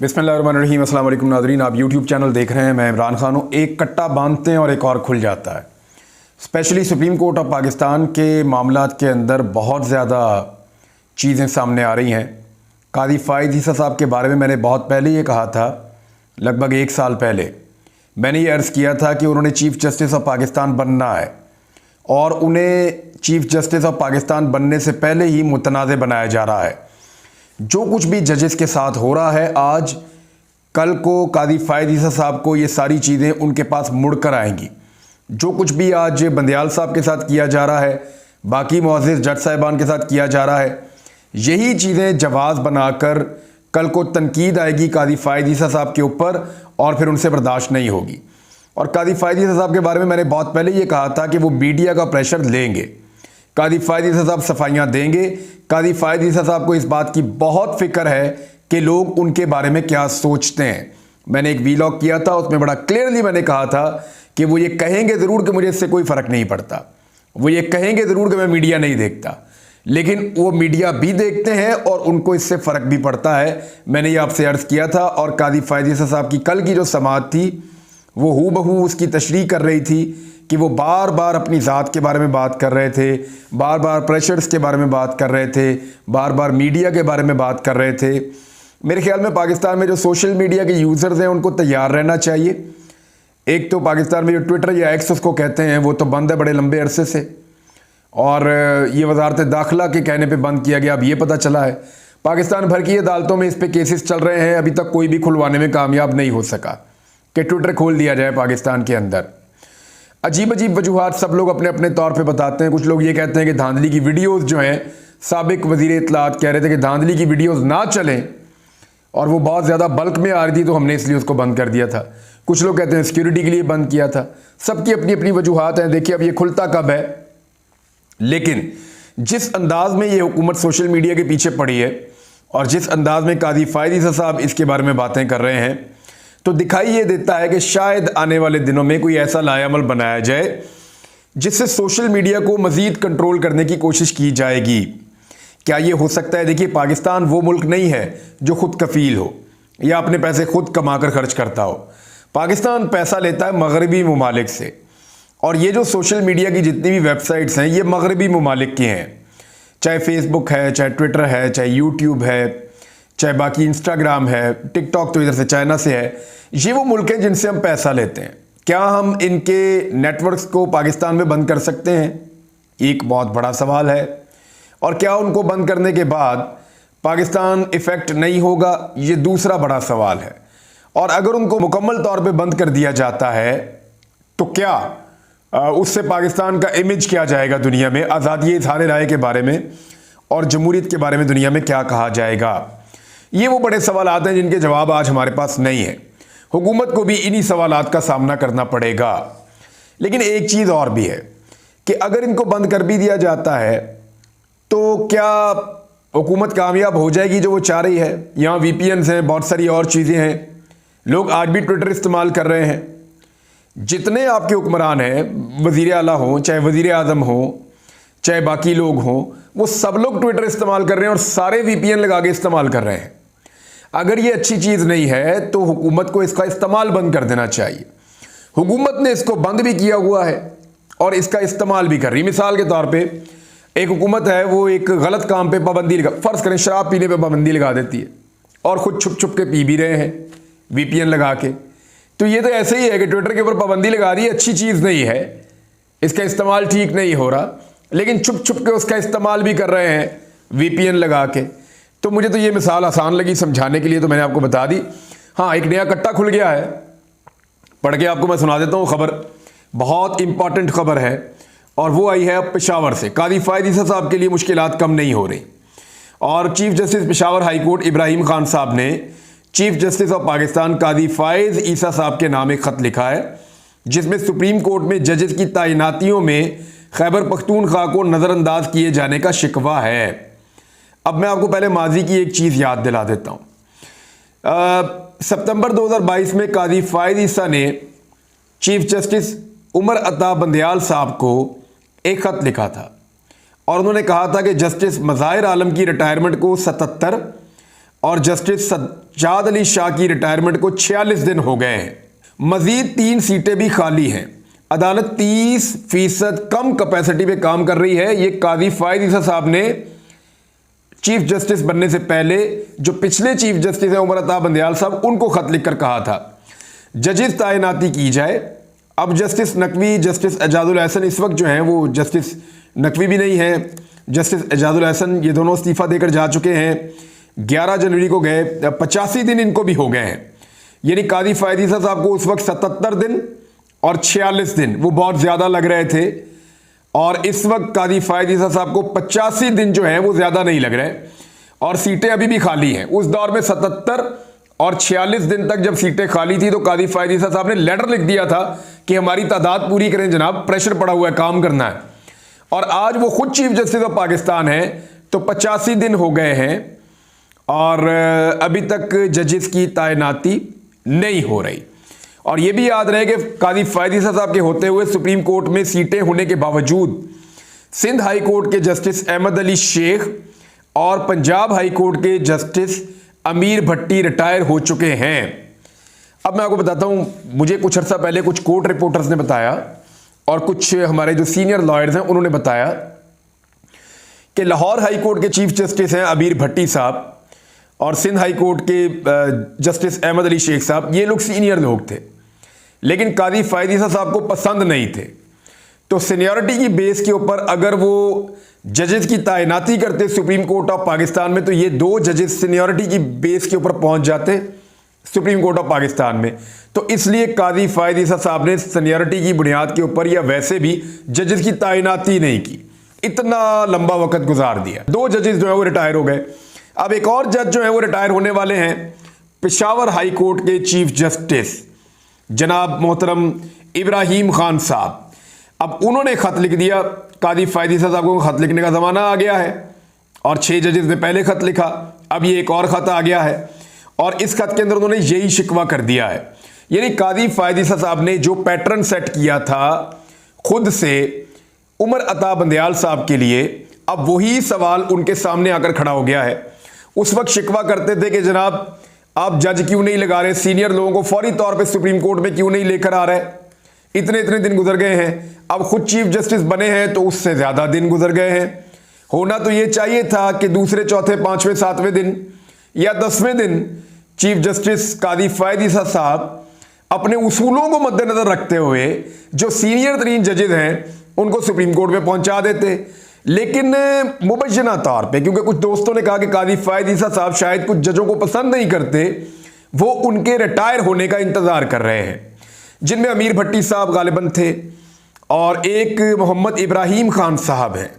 बिस्मिल्लाहिर्रहमानिर्रहीम। अस्सलाम वालेकुम नाज़रीन, आप यूट्यूब चैनल देख रहे हैं। मैं इमरान खान हूँ। एक कट्टा बांधते हैं और एक और खुल जाता है। Specially supreme court of Pakistan के मामलात के अंदर बहुत ज़्यादा चीज़ें सामने आ रही हैं। कादी फ़ाइज़ ईसा साहब के बारे में मैंने बहुत पहले ये कहा था, लगभग 1 साल पहले मैंने ये अर्ज़ किया था कि उन्होंने चीफ़ जस्टिस ऑफ पाकिस्तान बनना है और उन्हें चीफ़ जस्टिस ऑफ पाकिस्तान बनने से पहले ही मुतनाज़ बनाया जा रहा है। जो कुछ भी जजेस के साथ हो रहा है, आज कल को कादी फ़ाइज़ ईसा साहब को ये सारी चीज़ें उनके पास मुड़ कर आएंगी। जो कुछ भी आज बंदयाल साहब के साथ किया जा रहा है, बाकी मुअज़्ज़िज़ जज साहिबान के साथ किया जा रहा है, यही चीज़ें जवाज़ बनाकर कल को तनकीद आएगी कादी फ़ाइज़ ईसा साहब के ऊपर और फिर उनसे बर्दाश्त नहीं होगी। और कादी फ़ाइज़ ईसा साहब के बारे में मैंने बहुत पहले ये कहा था कि वो मीडिया का प्रेशर लेंगे। कादी फ़ाइज़ ईसा साहब सफाइयाँ देंगे। कादी फ़ाइज़ ईसा साहब को इस बात की बहुत फ़िक्र है कि लोग उनके बारे में क्या सोचते हैं। मैंने एक वीलॉग किया था, उसमें बड़ा क्लियरली मैंने कहा था कि वो ये कहेंगे ज़रूर कि मुझे इससे कोई फ़र्क नहीं पड़ता, वो ये कहेंगे ज़रूर कि मैं मीडिया नहीं देखता, लेकिन वो मीडिया भी देखते हैं और उनको इससे फ़र्क भी पड़ता है। मैंने ये आपसे अर्ज़ किया था। और कादी फ़ाइज़ ईसा साहब की कल की जो समाअत थी वो हूबहू उसकी तशरीह कर रही थी कि वो बार बार अपनी ज़ात के बारे में बात कर रहे थे, बार बार प्रेशर्स के बारे में बात कर रहे थे, बार बार मीडिया के बारे में बात कर रहे थे। मेरे ख्याल में पाकिस्तान में जो सोशल मीडिया के यूज़र्स हैं उनको तैयार रहना चाहिए। एक तो पाकिस्तान में जो ट्विटर या एक्स उसको कहते हैं वो तो बंद है बड़े लंबे अरसे से, और ये वजारत दाखिला के कहने पे बंद किया गया। अब ये पता चला है पाकिस्तान भर की अदालतों में इस पे केसेस चल रहे हैं, अभी तक कोई भी खुलवाने में कामयाब नहीं हो सका कि ट्विटर खोल दिया जाए पाकिस्तान के अंदर। अजीब अजीब वजूहात सब लोग अपने अपने तौर पे बताते हैं। कुछ लोग ये कहते हैं कि धांधली की वीडियोस जो हैं, साबिक वज़ीर इत्तलात कह रहे थे कि धांधली की वीडियोस ना चलें और वो बहुत ज़्यादा बल्क में आ रही थी तो हमने इसलिए उसको बंद कर दिया था। कुछ लोग कहते हैं सिक्योरिटी के लिए बंद किया था। सबकी अपनी अपनी वजूहात हैं। देखिए अब ये खुलता कब है, लेकिन जिस अंदाज में ये हुकूमत सोशल मीडिया के पीछे पड़ी है और जिस अंदाज में कादी फ़ाइज़ ईसा साहब इसके बारे में बातें कर रहे हैं, तो दिखाई ये देता है कि शायद आने वाले दिनों में कोई ऐसा लायामल बनाया जाए जिससे सोशल मीडिया को मज़ीद कंट्रोल करने की कोशिश की जाएगी। क्या ये हो सकता है? देखिए पाकिस्तान वो मुल्क नहीं है जो खुद कफ़ील हो या अपने पैसे खुद कमा कर खर्च करता हो। पाकिस्तान पैसा लेता है मगरबी ममालिक से, और ये जो सोशल मीडिया की जितनी भी वेबसाइट्स हैं ये मगरबी ममालिक की हैं। चाहे फेसबुक है, चाहे ट्विटर है, चाहे यूट्यूब है, चाहे बाकी इंस्टाग्राम है, टिकटॉक तो इधर से चाइना से है। ये वो मुल्क हैं जिनसे हम पैसा लेते हैं। क्या हम इनके नेटवर्क्स को पाकिस्तान में बंद कर सकते हैं? एक बहुत बड़ा सवाल है। और क्या उनको बंद करने के बाद पाकिस्तान इफ़ेक्ट नहीं होगा? ये दूसरा बड़ा सवाल है। और अगर उनको मुकम्मल तौर पे बंद कर दिया जाता है तो क्या उससे पाकिस्तान का इमेज क्या जाएगा दुनिया में? आज़ादी इज़हार राय के बारे में और जमहूरियत के बारे में दुनिया में क्या कहा जाएगा? ये वो बड़े सवालात हैं जिनके जवाब आज हमारे पास नहीं है। हुकूमत को भी इन्हीं सवालात का सामना करना पड़ेगा। लेकिन एक चीज़ और भी है कि अगर इनको बंद कर भी दिया जाता है तो क्या हुकूमत कामयाब हो जाएगी जो वो चाह रही है? यहाँ VPNs हैं, बहुत सारी और चीज़ें हैं। लोग आज भी ट्विटर इस्तेमाल कर रहे हैं। जितने आपके हुक्मरान हैं, वज़ीर आला हों, चाहे वज़ीर आज़म हों, चाहे बाकी लोग हों, वो सब लोग ट्विटर इस्तेमाल कर रहे हैं और सारे VPN लगा के इस्तेमाल कर रहे हैं। अगर ये अच्छी चीज़ नहीं है तो हुकूमत को इसका इस्तेमाल बंद कर देना चाहिए। हुकूमत ने इसको बंद भी किया हुआ है और इसका इस्तेमाल भी कर रही। मिसाल के तौर पे एक हुकूमत है, वो एक गलत काम पे पाबंदी लगा, फ़र्ज़ करें शराब पीने पे पाबंदी लगा देती है और ख़ुद छुप छुप के पी भी रहे हैं VPN लगा के। तो ये तो ऐसे ही है कि ट्विटर के ऊपर पाबंदी लगा दी, अच्छी चीज़ नहीं है, इसका इस्तेमाल ठीक नहीं हो रहा, लेकिन छुप छुप के उसका इस्तेमाल भी कर रहे हैं VPN लगा के। तो मुझे तो ये मिसाल आसान लगी समझाने के लिए, तो मैंने आपको बता दी। हाँ, एक नया कट्टा खुल गया है, पढ़ के आपको मैं सुना देता हूँ खबर। बहुत इंपॉर्टेंट खबर है और वो आई है पेशावर से। कादी फ़ाइज़ ईसा साहब के लिए मुश्किलात कम नहीं हो रही और chief justice Peshawar high court Ibrahim Khan साहब ने चीफ जस्टिस ऑफ पाकिस्तान कादी फ़ाइज़ ईसा साहब के नाम एक ख़त लिखा है जिसमें सुप्रीम कोर्ट में जजेस की तैनातियों में खैबर पख्तूनख्वा को नज़रअंदाज किए जाने का शिकवा है। अब मैं आपको पहले माजी की एक चीज़ याद दिला देता हूँ। सितंबर 2022 में कादी फ़ाइज़ ईसा ने चीफ जस्टिस उमर अता बंदयाल साहब को एक ख़त लिखा था और उन्होंने कहा था कि जस्टिस मज़ाहिर आलम की रिटायरमेंट को 77 और जस्टिस सज्जाद अली शाह की रिटायरमेंट को 46 दिन हो गए हैं। मजीद 3 सीटें भी खाली हैं। अदालत 30% कम कैपेसिटी पे काम कर रही है। ये काजी फायद ईसा साहब ने चीफ जस्टिस बनने से पहले जो पिछले चीफ जस्टिस हैं उमर अता बंदयाल साहब, उनको खत लिखकर कहा था जजेस तैनाती की जाए। अब जस्टिस नकवी, जस्टिस एजाजुल एहसन इस वक्त जो हैं वो जस्टिस नकवी भी नहीं है, जस्टिस एजाजुल एहसन, ये दोनों इस्तीफा देकर जा चुके हैं। 11 जनवरी को गए, 85 दिन इनको भी हो गए हैं। यानी काजी फायद ईसा साहब को उस वक्त 77 दिन और 46 दिन वो बहुत ज़्यादा लग रहे थे, और इस वक्त काजी फायद ईसा साहब को 85 दिन जो है वो ज़्यादा नहीं लग रहे, और सीटें अभी भी खाली हैं। उस दौर में 77 और 46 दिन तक जब सीटें खाली थी तो काजी फायद ईसा साहब ने लेटर लिख दिया था कि हमारी तादाद पूरी करें जनाब, प्रेशर पड़ा हुआ है, काम करना है। और आज वो खुद चीफ जस्टिस ऑफ पाकिस्तान है, तो 85 दिन हो गए हैं और अभी तक जजेस की तैनाती नहीं हो रही। और ये भी याद रहे कि काजी फायद ईसा साहब के होते हुए सुप्रीम कोर्ट में सीटें होने के बावजूद सिंध हाई कोर्ट के जस्टिस अहमद अली शेख और पंजाब हाई कोर्ट के जस्टिस अमीर भट्टी रिटायर हो चुके हैं। अब मैं आपको बताता हूं, मुझे कुछ अर्सा पहले कुछ कोर्ट रिपोर्टर्स ने बताया और कुछ हमारे जो सीनियर लॉयर्स हैं उन्होंने बताया कि लाहौर हाई कोर्ट के चीफ जस्टिस हैं अमीर भट्टी साहब और सिंध हाई कोर्ट के जस्टिस अहमद अली शेख साहब, ये लोग सीनियर लोग थे, लेकिन काजी फायद ईसा साहब को पसंद नहीं थे। तो सीनियरिटी की बेस के ऊपर अगर वो जजेस की तैनाती करते सुप्रीम कोर्ट ऑफ पाकिस्तान में, तो ये 2 जजेस सीनियरिटी की बेस के ऊपर पहुंच जाते सुप्रीम कोर्ट ऑफ पाकिस्तान में। तो इसलिए काजी फायद ईसा साहब ने सीनियरिटी की बुनियाद के ऊपर या वैसे भी जजेस की तैनाती नहीं की, इतना लंबा वक्त गुजार दिया। 2 जजेस जो है वो रिटायर हो गए। अब एक और जज जो है वो रिटायर होने वाले हैं, पेशावर हाई कोर्ट के चीफ जस्टिस जनाब मोहतरम इब्राहिम खान साहब। अब उन्होंने खत लिख दिया, काजी फायद ईसा साहब को खत लिखने का ज़माना आ गया है और 6 जजेस ने पहले खत लिखा, अब ये एक और खत आ गया है और इस खत के अंदर उन्होंने यही शिकवा कर दिया है। यानी काजी फायद ईसा साहब ने जो पैटर्न सेट किया था खुद से उमर अता बंदयाल साहब के लिए, अब वही सवाल उनके सामने आकर खड़ा हो गया है। उस वक्त शिकवा करते थे कि जनाब आप जज क्यों नहीं लगा रहे, सीनियर लोगों को फौरी तौर पे सुप्रीम कोर्ट में क्यों नहीं लेकर आ रहे, इतने इतने दिन गुजर गए हैं। अब खुद चीफ जस्टिस बने हैं तो उससे ज़्यादा दिन गुजर गए हैं। होना तो ये चाहिए था कि दूसरे, चौथे, 5वें, 7वें दिन या 10वें दिन चीफ जस्टिस काजी फायद ईसा साहब अपने उसूलों को मद्देनजर रखते हुए जो सीनियर तरीन जजेस हैं उनको सुप्रीम कोर्ट में पहुंचा देते। लेकिन मुबैना तौर पे, क्योंकि कुछ दोस्तों ने कहा कि काजी फायद ईसा साहब शायद कुछ जजों को पसंद नहीं करते, वो उनके रिटायर होने का इंतज़ार कर रहे हैं, जिनमें अमीर भट्टी साहब गालिबन थे और एक मोहम्मद इब्राहिम खान साहब हैं,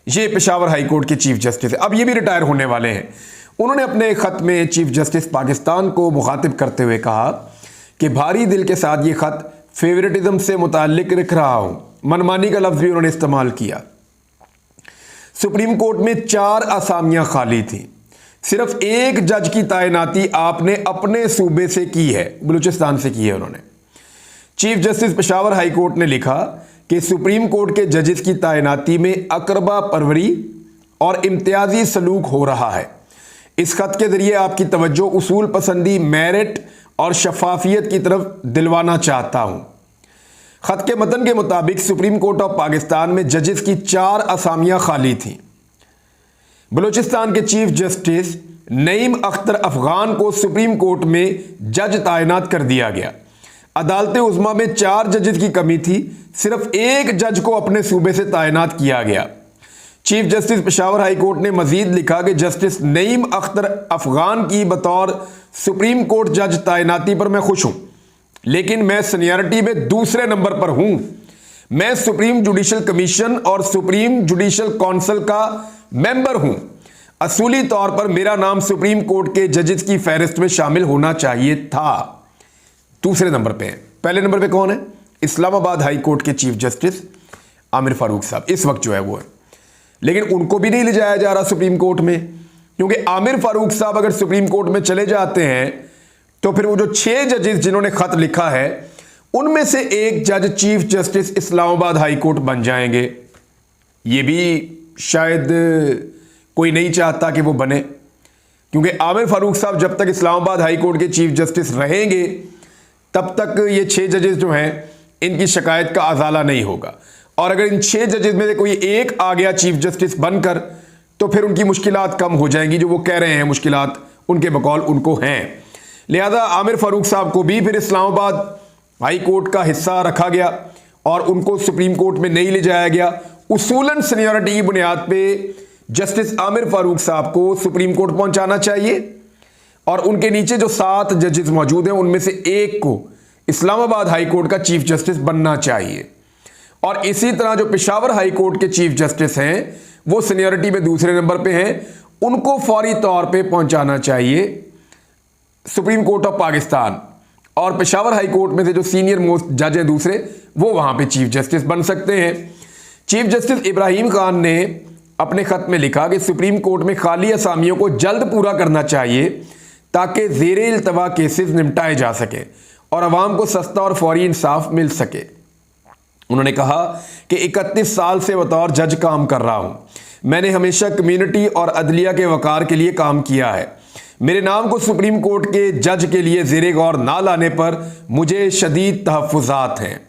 ये पेशावर हाई कोर्ट के चीफ जस्टिस है। अब ये भी रिटायर होने वाले हैं। उन्होंने अपने ख़त में चीफ जस्टिस पाकिस्तान को मुखातिब करते हुए कहा कि भारी दिल के साथ ये ख़त फेवरेटिज्म से मुताल्लिक लिख रहा हूँ। मनमानी का लफ्ज़ भी उन्होंने इस्तेमाल किया। सुप्रीम कोर्ट में 4 असामियाँ खाली थी, सिर्फ एक जज की तैनाती आपने अपने सूबे से की है, बलूचिस्तान से की है उन्होंने। Chief justice Peshawar high court ने लिखा कि सुप्रीम कोर्ट के जजेस की तैनाती में अकरबा परवरी और इम्तियाजी सलूक हो रहा है। इस खत के जरिए आपकी तवज्जो उसूल पसंदी, मेरिट और शफाफियत की तरफ दिलवाना चाहता हूँ। खत के मतन के मुताबिक सुप्रीम कोर्ट ऑफ पाकिस्तान में जजेस की 4 असामियाँ खाली थीं। बलूचिस्तान के चीफ जस्टिस नईम अख्तर अफगान को सुप्रीम कोर्ट में जज तैनात कर दिया गया। अदालत उज़्मा में 4 जजेस की कमी थी, सिर्फ एक जज को अपने सूबे से तैनात किया गया। Chief justice Peshawar high court ने मजीद लिखा कि जस्टिस नईम अख्तर अफगान की बतौर सुप्रीम कोर्ट जज तैनाती पर मैं खुश हूं, लेकिन मैं सीनियरिटी में दूसरे नंबर पर हूं। मैं सुप्रीम जुडिशल कमीशन और सुप्रीम जुडिशल काउंसिल का मेंबर हूं। असूली तौर पर मेरा नाम सुप्रीम कोर्ट के जजेस की फहरिस्त में शामिल होना चाहिए था। दूसरे नंबर पे है। पहले नंबर पे कौन है? इस्लामाबाद हाई कोर्ट के चीफ जस्टिस आमिर फारूक साहब इस वक्त जो है वो है, लेकिन उनको भी नहीं ले जाया जा रहा सुप्रीम कोर्ट में, क्योंकि आमिर फारूक साहब अगर सुप्रीम कोर्ट में चले जाते हैं तो फिर वो जो 6 जजेस जिन्होंने खत लिखा है उनमें से एक जज chief justice Islamabad high court बन जाएंगे। ये भी शायद कोई नहीं चाहता कि वो बने। क्योंकि आमिर फारूक साहब जब तक इस्लामाबाद हाई कोर्ट के चीफ जस्टिस रहेंगे तब तक ये 6 जजेस जो हैं इनकी शिकायत का अजाला नहीं होगा। और अगर इन 6 जजेस में से कोई एक आ गया चीफ जस्टिस बनकर तो फिर उनकी मुश्किलात कम हो जाएंगी। जो वो कह रहे हैं मुश्किलात उनके बकौल उनको हैं। लिहाजा आमिर फारूक साहब को भी फिर इस्लामाबाद हाई कोर्ट का हिस्सा रखा गया और उनको सुप्रीम कोर्ट में नहीं ले जाया गया। उसूलन सीनियरिटी की बुनियाद पे जस्टिस आमिर फारूक साहब को सुप्रीम कोर्ट पहुंचाना चाहिए और उनके नीचे जो 7 जजेस मौजूद हैं उनमें से एक को इस्लामाबाद हाई कोर्ट का चीफ जस्टिस बनना चाहिए। और इसी तरह जो पेशावर हाई कोर्ट के चीफ जस्टिस हैं वो सीनियरिटी में दूसरे नंबर पे हैं, उनको फौरी तौर पे पहुंचाना चाहिए सुप्रीम कोर्ट ऑफ पाकिस्तान। और पेशावर हाई कोर्ट में से जो सीनियर मोस्ट जज हैं दूसरे वो वहां पे चीफ जस्टिस बन सकते हैं। चीफ जस्टिस इब्राहिम खान ने अपने खत में लिखा कि सुप्रीम कोर्ट में खाली असामियों को जल्द पूरा करना चाहिए ताकि ज़ेरे इल्तवा केसेस निपटाए जा सके और अवाम को सस्ता और फौरी इंसाफ मिल सके। उन्होंने कहा कि 31 साल से बतौर जज काम कर रहा हूं। मैंने हमेशा कम्युनिटी और अदलिया के वकार के लिए काम किया है। मेरे नाम को सुप्रीम कोर्ट के जज के लिए ज़ेरे गौर ना लाने पर मुझे शदीद तहफ़्फ़ुज़ात हैं।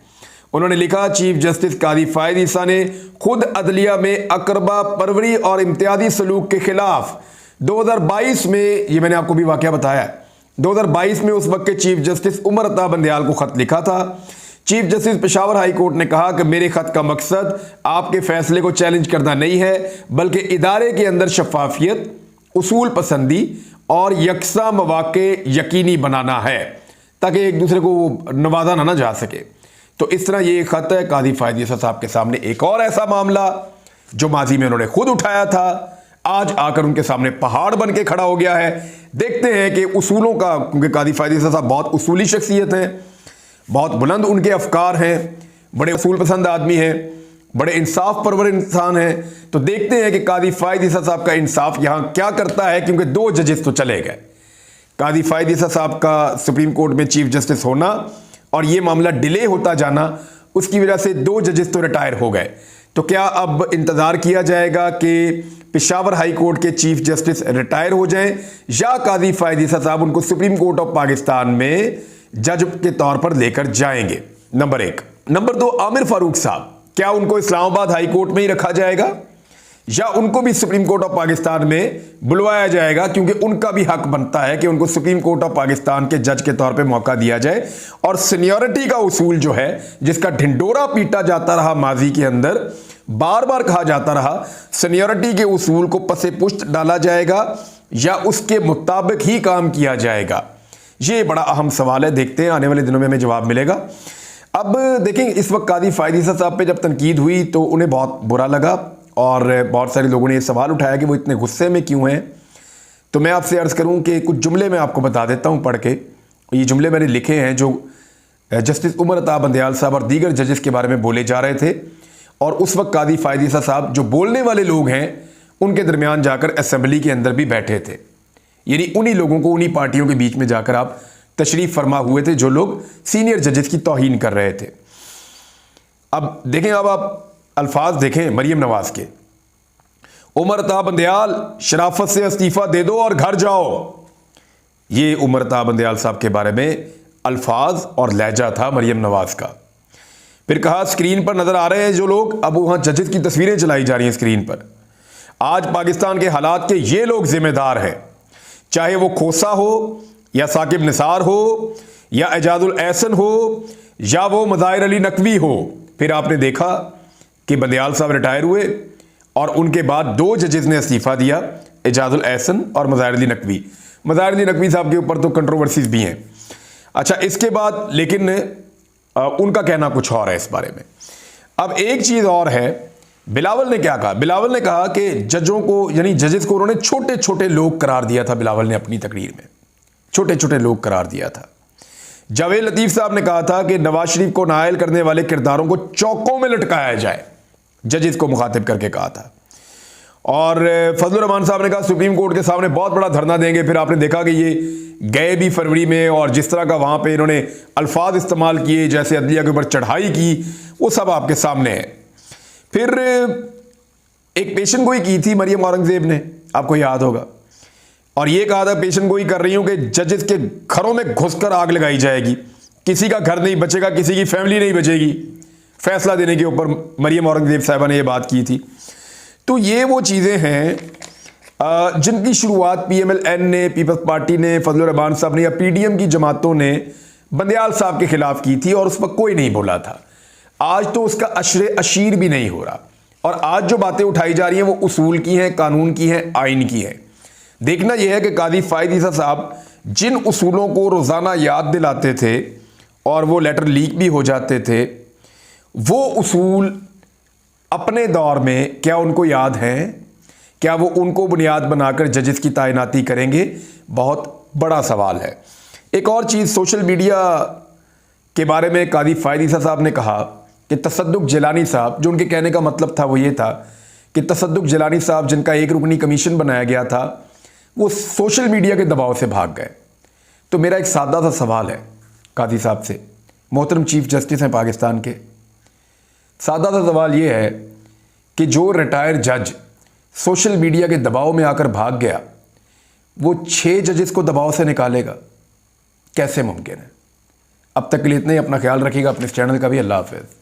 उन्होंने लिखा, चीफ जस्टिस कादी फ़ायद ईसा ने खुद अदलिया में अकरबा परवरी और इम्तियाजी सलूक के खिलाफ 2022 में, ये मैंने आपको भी वाक़या बताया, 2022 में उस वक्त के चीफ जस्टिस उमर अता बंदयाल को ख़त लिखा था। Chief justice Peshawar high court ने कहा कि मेरे खत का मकसद आपके फैसले को चैलेंज करना नहीं है बल्कि इदारे के अंदर शफाफियत, उसूल पसंदी और यकसा मौके यकीनी बनाना है ताकि एक दूसरे को नवाजा ना जा सके। तो इस तरह ये खत है कादी फ़ायद ईसा साहब के सामने। एक और ऐसा मामला जो माजी में उन्होंने खुद उठाया था आज आकर उनके सामने पहाड़ बन के खड़ा हो गया है। देखते हैं कि उसूलों का, क्योंकि कादी फ़ायद ईसा साहब बहुत उसूली शख्सियत हैं, बहुत बुलंद उनके अफकार हैं, बड़े उसूल पसंद आदमी हैं, बड़े इंसाफ परवर इंसान हैं। तो देखते हैं कि कादी फ़ायद ईसा साहब का इंसाफ यहां क्या करता है, क्योंकि 2 जजेस तो चले गए। कादी फ़ायद ईसा साहब का सुप्रीम कोर्ट में चीफ जस्टिस होना और ये मामला डिले होता जाना, उसकी वजह से 2 जजेस तो रिटायर हो गए। तो क्या अब इंतज़ार किया जाएगा कि पेशावर हाई कोर्ट के चीफ जस्टिस रिटायर हो जाएं या कादी फ़ायद ईसा साहब उनको सुप्रीम कोर्ट ऑफ पाकिस्तान में जज के तौर पर लेकर जाएंगे? नंबर 1। नंबर 2, आमिर फारूक साहब, क्या उनको इस्लामाबाद हाई कोर्ट में ही रखा जाएगा या उनको भी सुप्रीम कोर्ट ऑफ पाकिस्तान में बुलवाया जाएगा? क्योंकि उनका भी हक बनता है कि उनको सुप्रीम कोर्ट ऑफ पाकिस्तान के जज के तौर पे मौका दिया जाए। और सीनियरिटी का उसूल जो है, जिसका ढिंडोरा पीटा जाता रहा माजी के अंदर, बार बार कहा जाता रहा, सीनियरिटी के उसूल को पसे पुश्त डाला जाएगा या उसके मुताबिक ही काम किया जाएगा? ये बड़ा अहम सवाल है। देखते हैं आने वाले दिनों में हमें जवाब मिलेगा। अब देखें, इस वक्त कादी फ़ायद ईसा साहब पे जब तनकीद हुई तो उन्हें बहुत बुरा लगा और बहुत सारे लोगों ने ये सवाल उठाया कि वो इतने गुस्से में क्यों हैं। तो मैं आपसे अर्ज़ करूं कि कुछ जुमले मैं आपको बता देता हूं पढ़ के। ये जुमले मैंने लिखे हैं जो जस्टिस उमर अता बंदयाल साहब और दीगर जजेस के बारे में बोले जा रहे थे, और उस वक्त कादी फ़ायद ईसा साहब जो बोलने वाले लोग हैं उनके दरमियान जाकर असम्बली के अंदर भी बैठे थे। यानी उन्हीं लोगों को, उन्हीं पार्टियों के बीच में जाकर आप तशरीफ फरमा हुए थे जो लोग सीनियर जजेस की तौहीन कर रहे थे। अब देखें, अब आप अल्फाज देखें मरियम नवाज के, उमर अता बंदयाल शराफत से इस्तीफा दे दो और घर जाओ। ये उमर अता बंदयाल साहब के बारे में अल्फाज और लहजा था मरियम नवाज का। फिर कहा, स्क्रीन पर नजर आ रहे हैं जो लोग, अब वहां जजेस की तस्वीरें चलाई जा रही हैं स्क्रीन पर। आज पाकिस्तान के हालात के ये लोग जिम्मेदार हैं, चाहे वो खोसा हो या साकिब निसार हो या एजाजुल एहसन हो या वो मज़ाहिर अली नकवी हो। फिर आपने देखा कि बंदयाल साहब रिटायर हुए और उनके बाद 2 जजेस ने इस्तीफा दिया, एजाजुल एहसन और मज़ाहिर अली नकवी। मज़ाहिर अली नकवी साहब के ऊपर तो कंट्रोवर्सीज भी हैं। अच्छा, इसके बाद लेकिन उनका कहना कुछ और है इस बारे में। अब एक चीज़ और है, बिलावल ने क्या कहा? बिलावल ने कहा कि जजों को, यानी जजेस को उन्होंने छोटे छोटे लोग करार दिया था। बिलावल ने अपनी तकरीर में छोटे छोटे लोग करार दिया था। जावेद लतीफ़ साहब ने कहा था कि नवाज शरीफ को नायल करने वाले किरदारों को चौकों में लटकाया जाए, जजेस को मुखातिब करके कहा था। और फजलुर रहमान साहब ने कहा सुप्रीम कोर्ट के सामने बहुत बड़ा धरना देंगे। फिर आपने देखा कि ये गए भी फरवरी में, और जिस तरह का वहां पे इन्होंने अल्फाज इस्तेमाल किए, जैसे अदलिया के ऊपर चढ़ाई की, वो सब आपके सामने है। फिर एक पेशन गोई की थी मरियम औरंगजेब ने, आपको याद होगा और ये कहा था पेशन गोई कर रही हूं कि जजेस के घरों में घुसकर आग लगाई जाएगी, किसी का घर नहीं बचेगा, किसी की फैमिली नहीं बचेगी फैसला देने के ऊपर। मरियम औरंगजेब साहिबा ने यह बात की थी। तो ये वो चीज़ें हैं जिनकी शुरुआत PMLN ने, पीपल्स पार्टी ने, फजलुर रहमान साहब ने या PDM की जमातों ने बंदयाल साहब के खिलाफ की थी और उस वक्त कोई नहीं बोला था। आज तो उसका अशरे अशीर भी नहीं हो रहा और आज जो बातें उठाई जा रही हैं वो उसूल की हैं, कानून की हैं, आइन की हैं। देखना यह है कि कादी फ़ायद ईसा साहब जिन उसूलों को रोज़ाना याद दिलाते थे और वो लेटर लीक भी हो जाते थे, वो उसूल अपने दौर में क्या उनको याद हैं? क्या वो उनको बुनियाद बनाकर जजेस की तैनाती करेंगे? बहुत बड़ा सवाल है। एक और चीज़, सोशल मीडिया के बारे में कादी फ़ायद ईसा साहब ने कहा कि तसद्दुक़ जिलानी साहब, जो उनके कहने का मतलब था वो ये था कि तसद्दुक़ जिलानी साहब जिनका एक रुकनी कमीशन बनाया गया था, वो सोशल मीडिया के दबाव से भाग गए। तो मेरा एक सादा सा सवाल है कादी साहब से, मोहतरम चीफ जस्टिस हैं पाकिस्तान के, सादा सा सवाल ये है कि जो रिटायर जज सोशल मीडिया के दबाव में आकर भाग गया, वो 6 जजेस को दबाव से निकालेगा? कैसे मुमकिन है? अब तक के लिए इतना ही। अपना ख्याल रखिएगा, अपने इस चैनल का भी। अल्लाह हाफ़िज़।